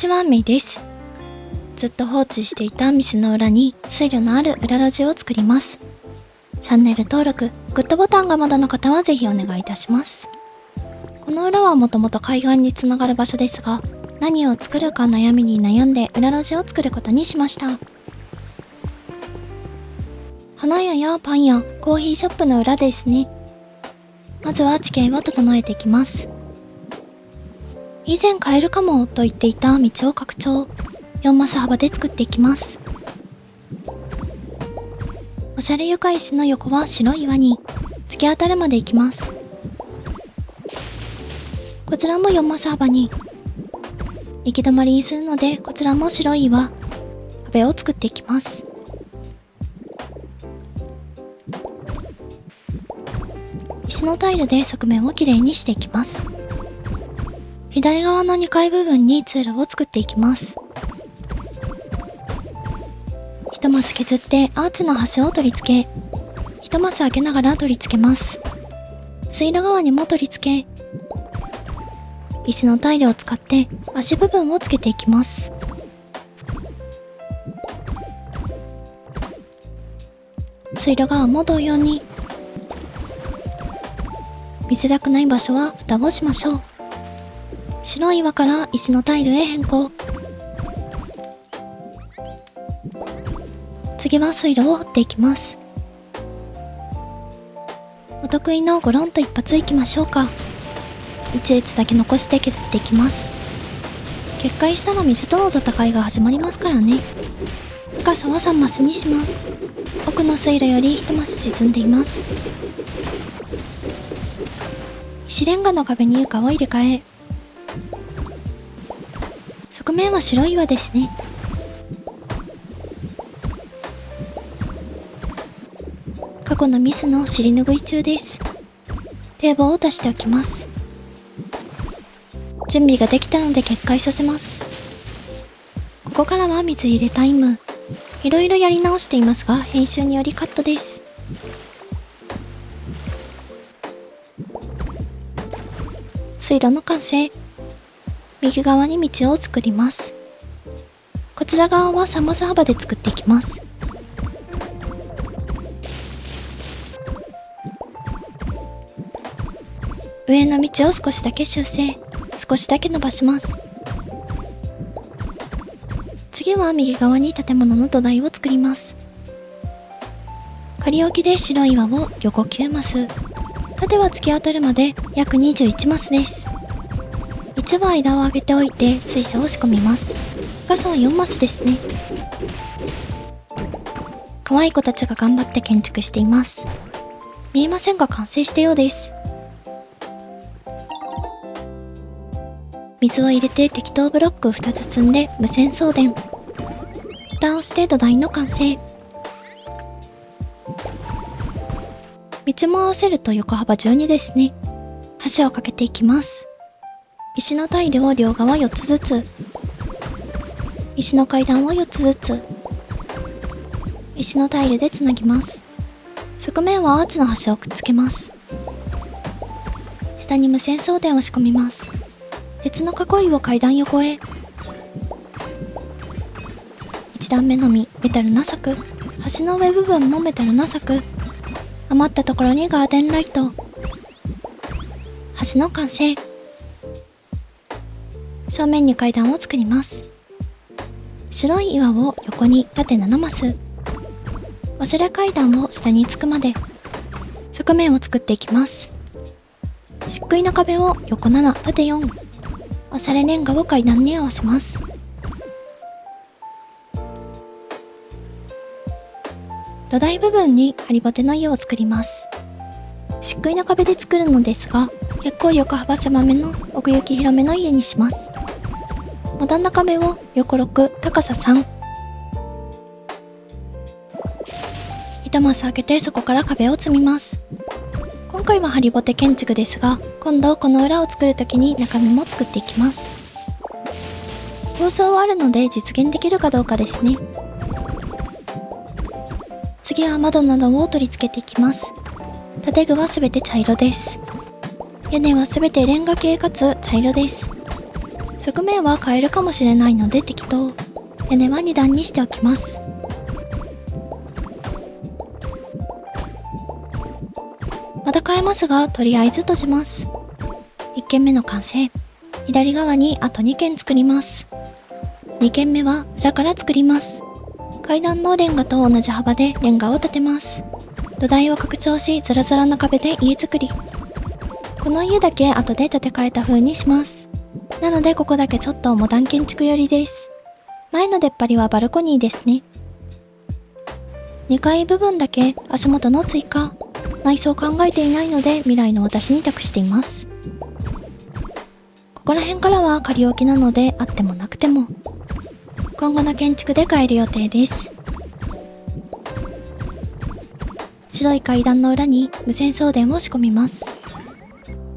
ちは、メイです。ずっと放置していた店の裏に水路のある裏路地を作ります。チャンネル登録、グッドボタンがまだの方はぜひお願いいたします。この裏はもともと海岸につながる場所ですが、何を作るか悩みに悩んで裏路地を作ることにしました。花屋やパン屋、コーヒーショップの裏ですね。まずは地形を整えていきます。以前買えるかもと言っていた道を拡張、4マス幅で作っていきます。おしゃれ床石の横は白い岩に突き当たるまでいきます。こちらも4マス幅に行き止まりにするので、こちらも白い岩壁を作っていきます。石のタイルで側面をきれいにしていきます。左側の2階部分に通路を作っていきます。1マス削ってアーチの端を取り付け、1マス開けながら取り付けます。水路側にも取り付け、石のタイルを使って足部分をつけていきます。水路側も同様に、見せたくない場所は蓋をしましょう。白い岩から石のタイルへ変更。次は水路を掘っていきます。お得意のゴロンと一発いきましょうか。1列だけ残して削っていきます。決壊したら水との戦いが始まりますからね。深さは3マスにします。奥の水路より1マス沈んでいます。石レンガの壁に床を入れ替え、側面は白い岩ですね。過去のミスの尻拭い中です。堤防を出しておきます。準備ができたので決壊させます。ここからは水入れタイム。いろいろやり直していますが、編集によりカットです。水路の完成。右側に道を作ります。こちら側は3マス幅で作っていきます。上の道を少しだけ修正、少しだけ伸ばします。次は右側に建物の土台を作ります。仮置きで白い岩を横9マス、縦は突き当たるまで約21マスです。1は間を上げておいて水車を仕込みます。深さは4マスですね。可愛い子たちが頑張って建築しています。見えませんが完成したようです。水を入れて適当ブロック2つ積んで無線送電。蓋をして土台の完成。道も合わせると横幅12ですね。橋を架けていきます。石のタイルを両側4つずつ。石の階段を4つずつ。石のタイルでつなぎます。側面はアーチの端をくっつけます。下に無線送電を仕込みます。鉄の囲いを階段横へ。1段目のみメタルな柵。橋の上部分もメタルな柵。余ったところにガーデンライト。橋の完成。正面に階段を作ります。白い岩を横に縦7マス。おしゃれ階段を下につくまで側面を作っていきます。漆喰の壁を横7縦4。おしゃれレンガを階段に合わせます。土台部分にハリボテの家を作ります。漆喰の壁で作るのですが、結構横幅狭めの奥行き広めの家にします。モダンな壁を横6、高さ3。1マス開けてそこから壁を積みます。今回はハリボテ建築ですが、今度この裏を作るときに中身も作っていきます。構想はあるので実現できるかどうかですね。次は窓などを取り付けていきます。建具はすべて茶色です。屋根はすべてレンガ系かつ茶色です。側面は変えるかもしれないので適当。屋根は2段にしておきます。また変えますが、とりあえず閉じます。1軒目の完成。左側にあと2軒作ります。2軒目は裏から作ります。階段のレンガと同じ幅でレンガを立てます。土台を拡張し、ザラザラな壁で家作り。この家だけ後で建て替えた風にします。なのでここだけちょっとモダン建築寄りです。前の出っ張りはバルコニーですね。2階部分だけ足元の追加。内装考えていないので未来の私に託しています。ここら辺からは仮置きなのであってもなくても。今後の建築で変える予定です。白い階段の裏に無線送電を仕込みます。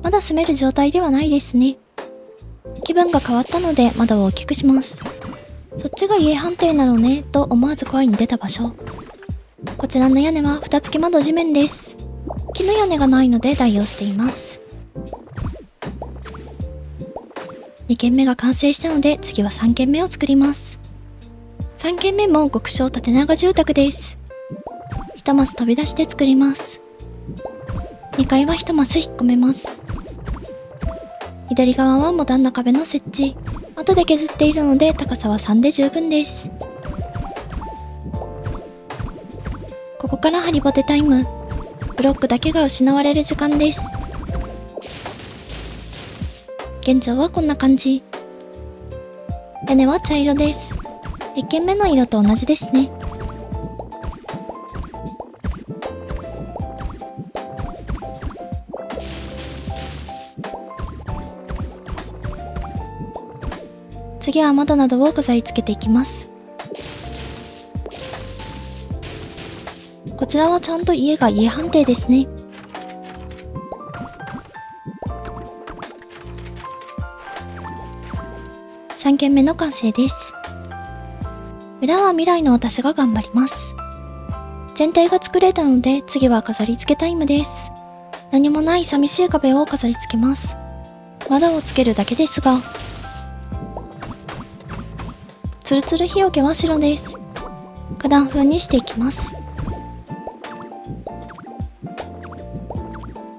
まだ住める状態ではないですね。気分が変わったので窓を大きくします。そっちが家判定なのねと思わず声に出た場所。こちらの屋根は蓋付き窓地面です。木の屋根がないので代用しています。2軒目が完成したので次は3軒目を作ります。3軒目も極小縦長住宅です。1マス飛び出して作ります。2階は1マス引っ込めます。左側はモダンな壁の設置。後で削っているので高さは3で十分です。ここからハリボテタイム。ブロックだけが失われる時間です。現状はこんな感じ。屋根は茶色です。1軒目の色と同じですね。次は窓などを飾り付けていきます。こちらはちゃんと家が家判定ですね。3軒目の完成です。裏は未来の私が頑張ります。全体が作れたので次は飾り付けタイムです。何もない寂しい壁を飾り付けます。窓をつけるだけですが、ツルツル日よけは白です。花壇風にしていきます。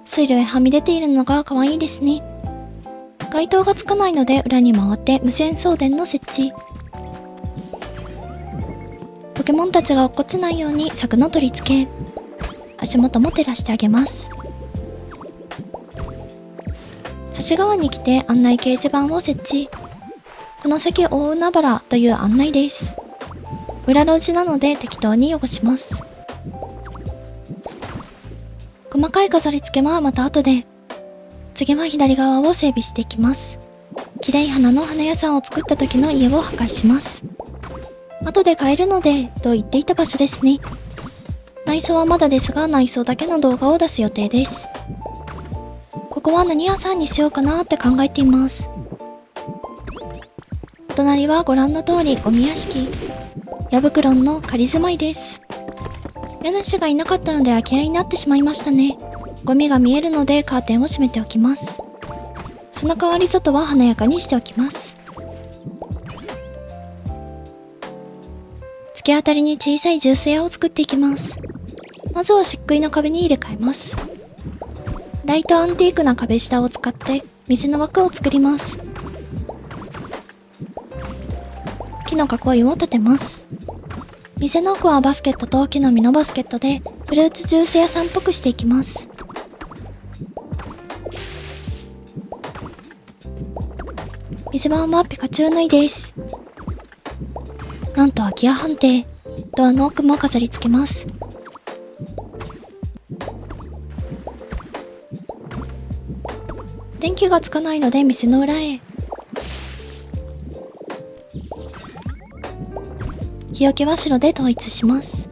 水路へはみ出ているのが可愛いですね。街灯がつかないので裏に回って無線送電の設置。ポケモンたちが落っこちないように柵の取り付け。足元も照らしてあげます。橋側に来て案内掲示板を設置。この先大海原という案内です。裏路地なので適当に汚します。細かい飾り付けはまた後で。次は左側を整備していきます。綺麗花の花屋さんを作った時の家を破壊します。後で買えるのでと言っていた場所ですね。内装はまだですが内装だけの動画を出す予定です。ここは何屋さんにしようかなって考えています。お隣はご覧の通りゴミ屋敷。ヤブクロンの仮住まいです。家主がいなかったので空き家になってしまいましたね。ゴミが見えるのでカーテンを閉めておきます。その代わり外は華やかにしておきます。突き当たりに小さいジュース屋を作っていきます。まずは漆喰の壁に入れ替えます。ライトアンティークな壁下を使って店の枠を作ります。木の囲いを立てます。店の奥はバスケットと木の実のバスケットでフルーツジュース屋さんっぽくしていきます。店番はピカチュウ縫いです。なんと空き家判定。ドアの奥も飾り付けます。電気がつかないので店の裏へ。日よけは白で統一します。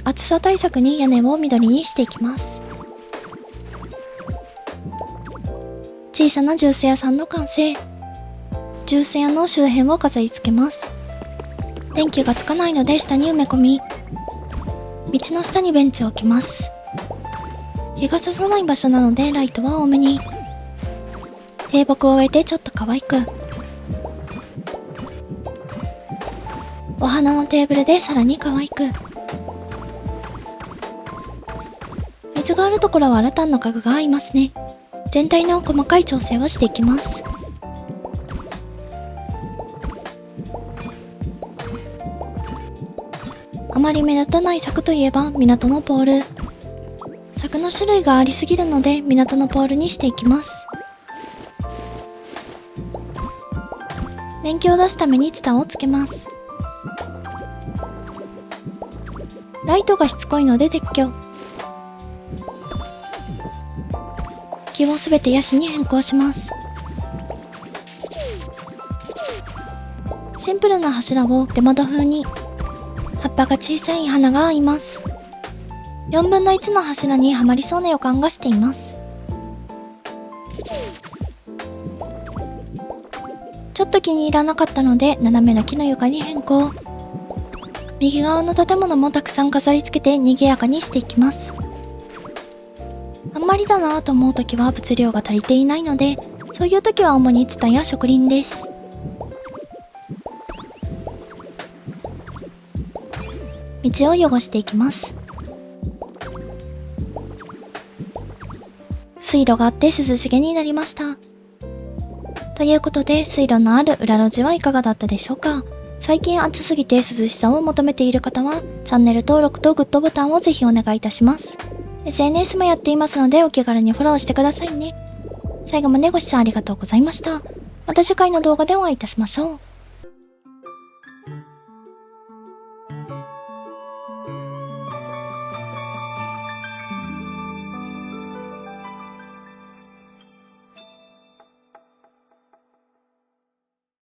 暑さ対策に屋根を緑にしていきます。小さなジュース屋さんの完成。ジュース屋の周辺を飾り付けます。電気がつかないので下に埋め込み、道の下にベンチを置きます。日が差さない場所なのでライトは多めに。低木を植えてちょっと可愛く。お花のテーブルでさらに可愛く。水があるところはラタンの家具が合いますね。全体の細かい調整をしていきます。あまり目立たない柵といえば港のポール。柵の種類がありすぎるので港のポールにしていきます。電気を出すためにツタをつけます。ライトがしつこいので撤去。木をすべてヤシに変更します。シンプルな柱を出窓風に。葉っぱが小さい花が合います。4分の1の柱にはまりそうな予感がしています。ちょっと気に入らなかったので斜めの木の床に変更。右側の建物もたくさん飾り付けて賑やかにしていきます。あんまりだなぁと思うときは物量が足りていないので、そういうときは主にツタや植林です。道を汚していきます。水路があって涼しげになりました。ということで水路のある裏路地はいかがだったでしょうか。最近暑すぎて涼しさを求めている方はチャンネル登録とグッドボタンをぜひお願いいたします。SNS もやっていますのでお気軽にフォローしてくださいね。最後までご視聴ありがとうございました。また次回の動画でお会いいたしましょう。